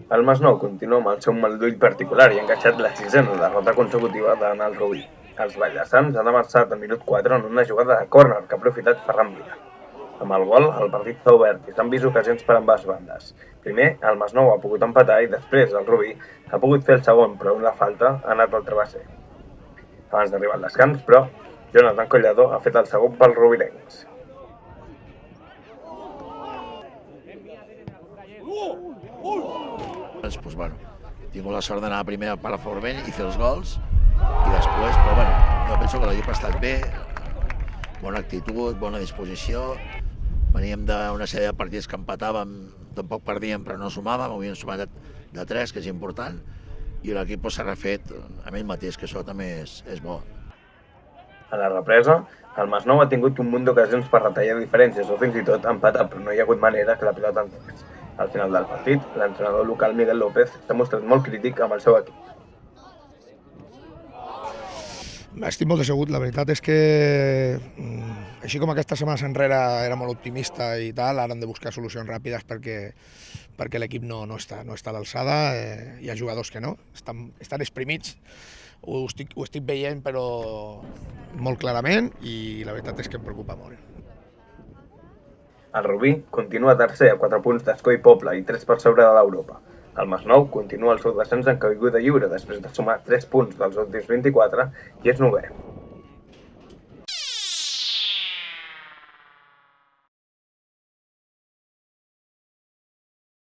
El Masnou continua amb el seu mal d'ull particular i ha encaixat la sisena derrota consecutiva davant el Rubí. Els ballassans han avançat al minut 4 en una jugada de córner que ha aprofitat Ferran Vila. Amb el gol, el partit s'ha obert i s'han vist ocasions per ambes bandes. Primer, el Masnou ha pogut empatar i després el Rubí ha pogut fer el segon, però una falta ha anat al travesser. Abans d'arribar al descans, però, Jonathan Collado ha fet el segon pels rubirencs. Pues bueno, he tingut la sort d'anar a primera per a Forment i fer els gols i després, però bueno, jo penso que l'equip ha estat bé, bona actitud, bona disposició, veníem d'una sèrie de partits que empatàvem, tampoc perdíem però no sumàvem, havíem sumat de 3, que és important, i l'equip s'ha refet amb ell mateix, que això també és bo. A la represa, el Masnou ha tingut un munt d'ocasions per retallar diferències o fins i tot empatar, però no hi ha hagut manera que la pilota entrés. Al final del partit, l'entrenador local Miguel López s'ha mostrat molt crític amb el seu equip. Estic molt decebut, la veritat és que així com aquestes setmanes enrere era molt optimista i tal, ara hem de buscar solucions ràpides perquè l'equip no està a l'alçada, hi ha jugadors que no, estan exprimits, ho estic veient però molt clarament i la veritat és que em preocupa molt. El Rubí continua tercer a 4 punts d'Escó i Poble i 3 per sobre de l'Europa. El Masnou continua el seu descens en caiguda lliure després de sumar 3 punts dels últims 24 i és novè.